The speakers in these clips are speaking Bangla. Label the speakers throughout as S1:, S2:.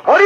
S1: Oh,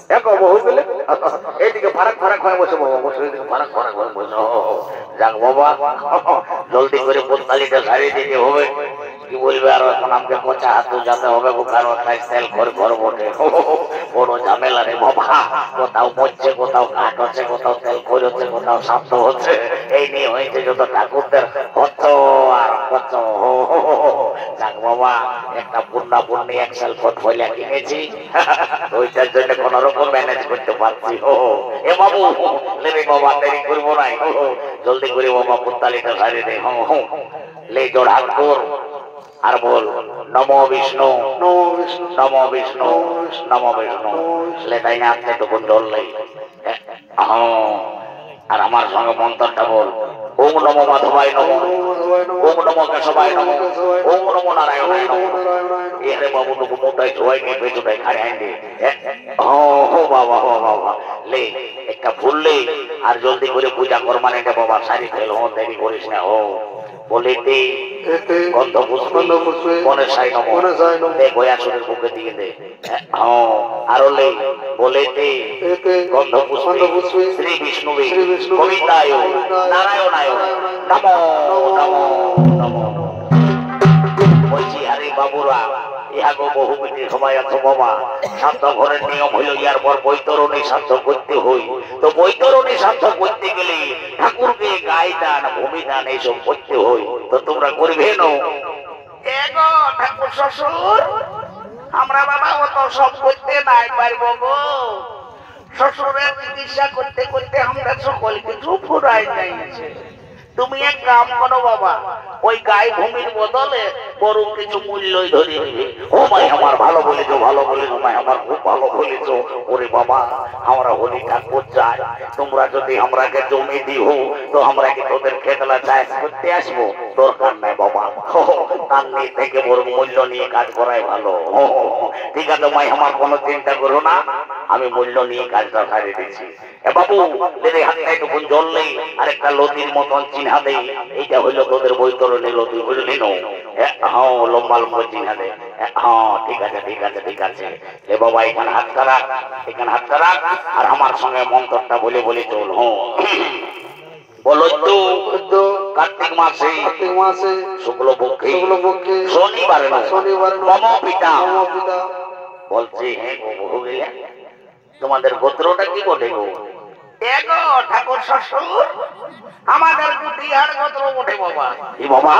S1: দেখো বহু গেলে এইদিকে ফারাক ফারাক হয়ে বসে বাবা, বসে এইদিকে ফারাক ফারাক হয়ে বসে। যাক বাবা, জলদি করে পোস্তালিটা সারিয়ে দিতে হবে। কি বলবে আর এখন আমাকে কোচা হাতে যেতে হবে, কারো তেল করে ঘর বটে, বড় ঝামেলা রে বাবা। কোথাও পড়ছে, কোথাও কাঠ হচ্ছে, কোথাও তেল করে হচ্ছে, কোথাও শব্দ হচ্ছে। এই নিয়ে হয়েছে যত ঠাকুরদের হচ্ছ আর হচ্ছ। যাক বাবা, একটা পূর্ণা পূর্ণি এক্সেল পোর্টফোলিও কিনেছি, ওইটার জন্য কোন রকম ম্যানেজ করতে পারছি। এ বাবু লেবে বাবা, দেরি করবো নাই, জলদি করে বাবা পুত্তালিটা সারিয়ে দে। লে জোড় হাত কর আর বল নমো বিষ্ণু, নমো বিষ্ণু, নমো বিষ্ণু, নমো বিষ্ণু। লে তাই না আপনি তো কোন জল নেই। আর আমার সঙ্গে মন্ত্রটা বল, ওম নমো মাধবায় নমো, ওম নমো কেশবায় নমো, ওম নমো নারায়ণায় নমো। এরে বাবু টুকু মোটাই ধোয়াই নিয়ে পেছুটাই খাড়ে আইনে। বাবা বাবা, লে একটা ফুল লে আর জলদি করে পূজা কর, মানে বাবা সারি ফেল। দেরি করিস না। বলিতে গন্ধ পুষ্পে মনে সাই নমো, গয়াসুরের বুকে দিয়ে দে। আরো লে বলেতে গন্ধ পুষ্পে শ্রী বিষ্ণু কবিতায় নারায়ণায় নমো নমো নমো। বলছি আরে বাবুরা, ইহাগো বহু মিটি সময় আছে বাবা। সাধ্য ঘরের নিয়ম হইল ইয়ার পর বৈতরণী সাধ্য করতে হই। তো বৈতরণী সাধ্য করতে গেলে ঠাকুরকে গায়ে দান, ভূমি দান এইসব করতে হই। তো তোমরা করবে না? এগো ঠাকুর শ্বশুর, আমরা বাবা অত সব করতে নাই পারবো গো। শ্বশুরের চিকিৎসা করতে করতে আমরা সকল কিছু ফুরাই যাইছে। তুমি এক কাম করো বাবা, ওই গায়ে ভূমির বদলে বড় কিছু মূল্যই ধরে নিবে। ও ভাই আমার ভালো বলেছো, ভালো বলেছো ভাই আমার, খুব ভালো বলেছো। ওরে বাবা, আমরা হলি ঠাকুর চাই, তোমরা যদি আমরাকে জমি দিও তো আমরা কি তোদের খেতলা চাষ করতে আসবো? দরকার নাই বাবা, তার নিয়ে থেকে বড় মূল্য নিয়ে কাজ করাই ভালো। ঠিক আছে ভাই আমার, কোনো চিন্তা করো না, আমি মূল্য নিয়ে কাজটা সারিয়ে দিচ্ছি। এ বাবু লেরে হাতটা একটু জল নেই আর একটা লতির মতন চিহ্না দেই, এইটা হইলো তোদের বৈতরণী লতি, বুঝলি নো? হ্যাঁ, লম্বা লম্বা চিহ্না দেয়। হ্যাঁ ঠিক আছে ঠিক আছে ঠিক আছে। এ বাবা এখানে হাতটা রাখ, এখানে হাতটা রাখ, আর আমার সঙ্গে মন্ত্রটা বলে বলে চল। বলো তো কার্তিক মাসে শুক্লপক্ষে শনিবার মম পিতা বলছে, হ্যাঁ গো বহু গেলে তোমাদের গোত্রটা কি বটে গো? এগো ঠাকুর শ্বশুর, আমাদের গুটিহার গোত্র বটে বাবা। কি বাবা?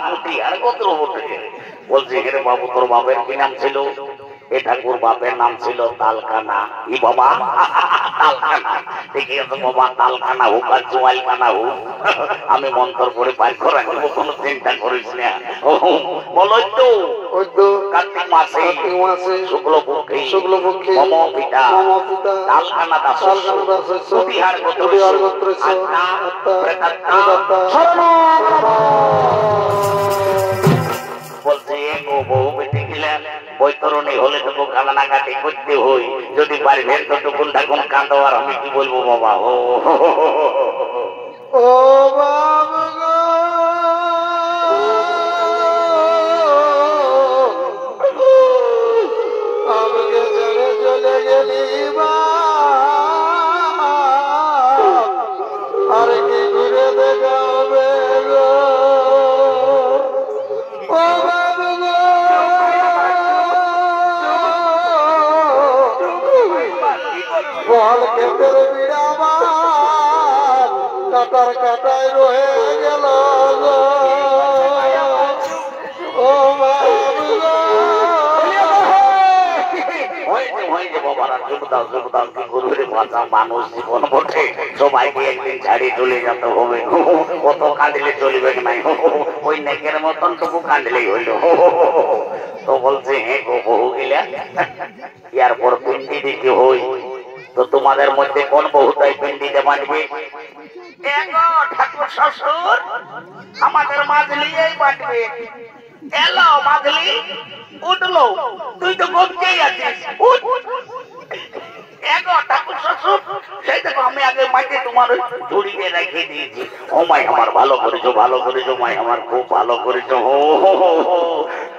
S1: গুটিহার গোত্র বটে। বলছে হে বাবু, তোর বাপের কি নাম ছিল? এ ঠাকুর বাপের নাম ছিল তালকানা। ই বাবা, তালকানা। দেখি তো বাবা, তালকানা হোক আর জোয়ালকানা হোক, আমি মন্ত্র করে পাই করা নেব, কোনো চিন্তা করিস না। বলো তো কার্তিক মাসে শুক্লপক্ষে মম পিতা তালকানা দাস গুটিহার গোত্র আত্মা প্রেতাত্মা শরণ। বলছে গো বহু বেটি গেলেন, বৈতরণী হলে তো কান্নাকাটি করতে হই, যদি পারবেন তো টুকুন ঠাকুন কাঁদো, আর আমি কি বলবো বাবা। ও বাবা গো, আমাকে ছেড়ে চলে গেলি আর কি ঘুরে দেখা হবে গো। ও বাবা গো, বল ক্ষেতের বিড়াবার কাটার কাটায় রয়ে গেল গো। ও মানুষ জীবন বটে, সবাইকে একদিন ছাড়িয়ে চলে যেতে হবে। কত কাঁদিলে চলবে নাই, ওই নেকের মতন টুকু কাঁদিলেই হইল। তো বলছে হ্যাঁ গো বহু গেলে ইয়ার পর পিন্ডি দিতে হই। তো তোমাদের মধ্যে কোন বহুটাই পিন্ডিতে বাঁধবে? ঠাকুর শ্বশুর, আমাদের মাঝলি এই বাঁধবে। এলো মাঝলি, উঠলো, তুই তো বলতেই আছিস। ঠাকুর শ্বশুর, সেই দেখো আমি আগে মাঠে তোমার ঝুড়িতে রেখে দিয়েছি। ও মাই আমার, ভালো করেছো ভালো করেছো মাই আমার, খুব ভালো করেছো।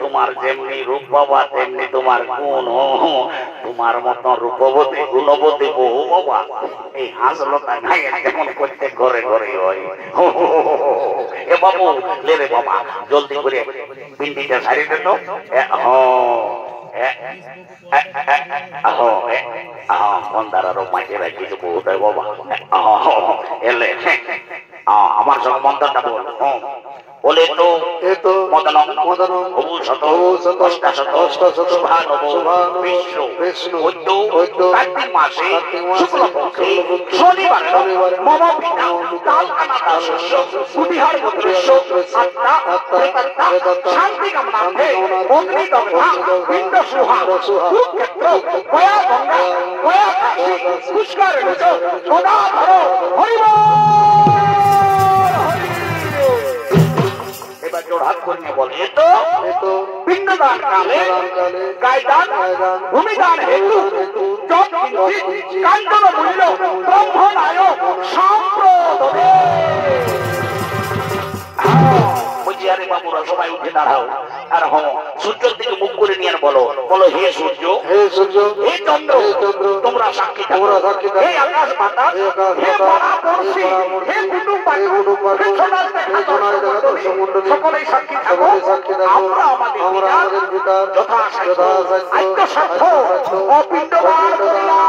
S1: তোমার যেমনি রূপ বাবা তেমনি তোমার গুণ। তোমার মতো রূপবতী গুণবতী বহু বাবা এই হাসলতা গায়ে যেমন প্রত্যেক ঘরে ঘরে হয়। এ বাবু লে রে বাবা জলদি করে পিন্ডিটা সারিয়ে দেন। মন্দারারও মাঝে রাখিয়েছে বহুটাই বাবা এলে আমার সঙ্গে মন্ত্রটা বল। বলে তো মদনম ভূষত অষ্টাশত শুভানব বিষ্ণু কার্তিক মাসে শুক্লপক্ষে শনিবারে মম পিতা কালকানাথা শস্য কুটিহার গোত্রস্য আত্মা প্রেতাত্মা শান্তি কামনার্থে অগ্নিদগ্ধা পিণ্ড সুহা কুরুক্ষেত্র গয়া গঙ্গা গয়া কাশী পুষ্করিণী সদাধর হরি বল। জোড়হাত করে বলে তো পিণ্ডদান কালে গায়দান ভূমিদান হেতু কাঞ্চন মূল্য ব্রহ্মনায় সম্প্রদনে। বলছি আরে বাবুরা সবাই উঠে দাঁড়াও আর সূর্যের দিকে মুখ করে নিয়ে বলো বলো হে সূর্য হে সূর্য হে চন্দ্র তোমরা সাক্ষী থাকো হে আকাশ বাতাস হে পরাবর্তী হে কুটুম বাটুম হে সোনার দেখা সমুদ্র সকলেই সাক্ষী থাকো আমরা আমাদের পিতার যথাসাধ্য আত্মসাধ্য অপিণ্ডদান করিলাম।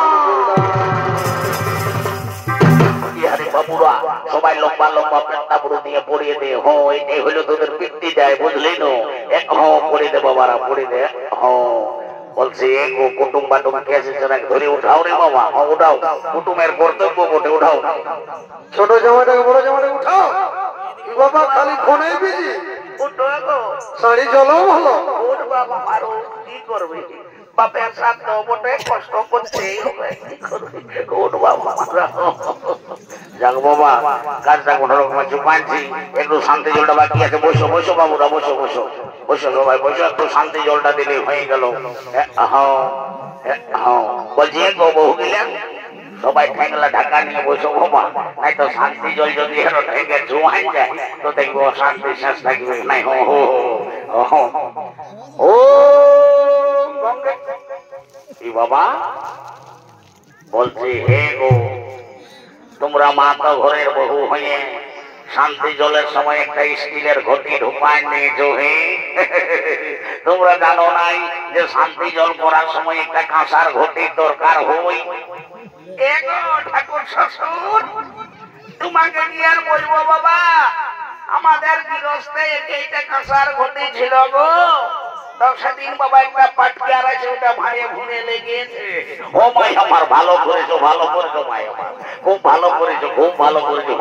S1: বাবুরা সবাই লম্বা লম্বা পেট্টাপুরো দিয়ে পড়িয়ে দে এটাই হলো তোদের বৃত্তি দেয় বুঝলি নো পড়ে দে বাবারা পড়ে দে বলছে কুটুম বাটুম কেসে ধরে উঠাও রে বাবা উঠাও কুটুমের কর্তব্য বটে উঠাও ছোট জামাটাকে বড় জামাটাকে উঠাও বাবা খালি ফোনে বিজি শাড়ি চলো ভালো ওর বাবা মারো কি করবে বাপের সাথে বটে কষ্ট করতেই হবে ওর বাবা যাক বাবা কাজটা কোন রকম চুপাইছি একটু শান্তি জলটা বাকি আছে বসো বসো বাবুরা বসো বসো বসো সবাই বসো একটু শান্তি জলটা দিলে হয়ে গেল। বলছি বহু গেলেন সবাই ঠেঙ্গলা ঢাকা নিয়ে বসো বাবা নাই তো শান্তি জল যদি এরো ঠেঙ্গে জুয়াই যায় তো দেখবো শান্তি শেষ থাকবে নাই। ও বাবা বলছি হে গো তোমরা মা তো ঘরের বহু হয়ে শান্তি জলের সময় একটা স্টিলের ঘটি ঢুকায় নিয়েছো হে তোমরা জানো নাই যে শান্তি জল করার সময় একটা কাঁসার ঘটির দরকার হই। ঠাকুর শ্বশুর তোমাকে কি আর বলবো বাবা আমাদের গৃহস্থে এইটা কাঁসার ঘটি ছিল গো সেদিন বাবা একটা পাটকার আছে ওটা ভাড়ে ভুনে লেগেছে। ও মাই আমার ভালো করেছো মাই আমার খুব ভালো করেছো খুব ভালো করেছো।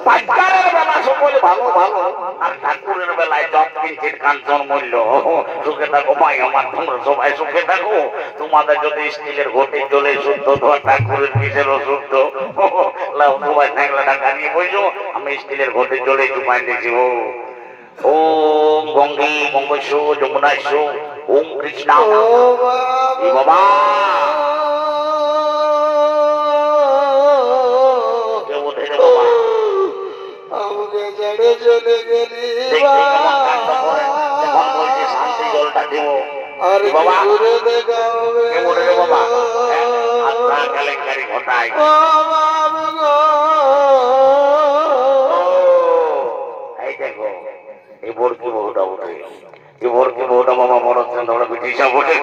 S1: পাটকারের বেলা সকলে ভালো ভালো আর ঠাকুরের বেলায় জব কিনছেন কাঞ্চন মূল্য সুখে থাকো মাই আমার তোমরা সবাই সুখে থাকো। তোমাদের যদি স্টিলের ঘটি জলে শুদ্ধ তোমার ঠাকুরের পিছেরও শুদ্ধ সবাই ঠেংলা টাকা নিয়ে বইছো আমি স্টিলের ঘটি জলে চুপাই দিয়েছি। ওম গঙ্গে গঙ্গেশো যমুনাশো ওম কৃষ্ণা বাবা আমাকে ছেড়ে চলে গেলি বলছে শান্তি জলটা দেব আর বাবা বাবা কেলেঙ্কারি ঘটায় এই দেখো এই বড়কি বহুটা ওঠে এই বড়কি বহুটা বাবা মরচ্ছেন তোমরা পিঠিসা বলে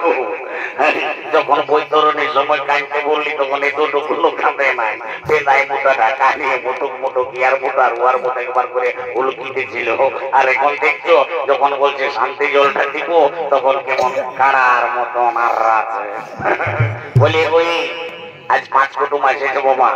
S1: যখন বৈতরণীর সময় কাঁদতে বললি তখন এতটুকু কাঁদে নাই সে নাই মোটা ঢাকা নিয়ে মুটুক মুটুক ইয়ার মোটা রুয়ার মোটা একবার করে উলকি দিচ্ছিল। আর এখন দেখছো যখন বলছে শান্তি জলটা দিব তখন কেমন কারার মতন আর আছে বলি ওই আজ 5 কুটুম এসেছে বাবা।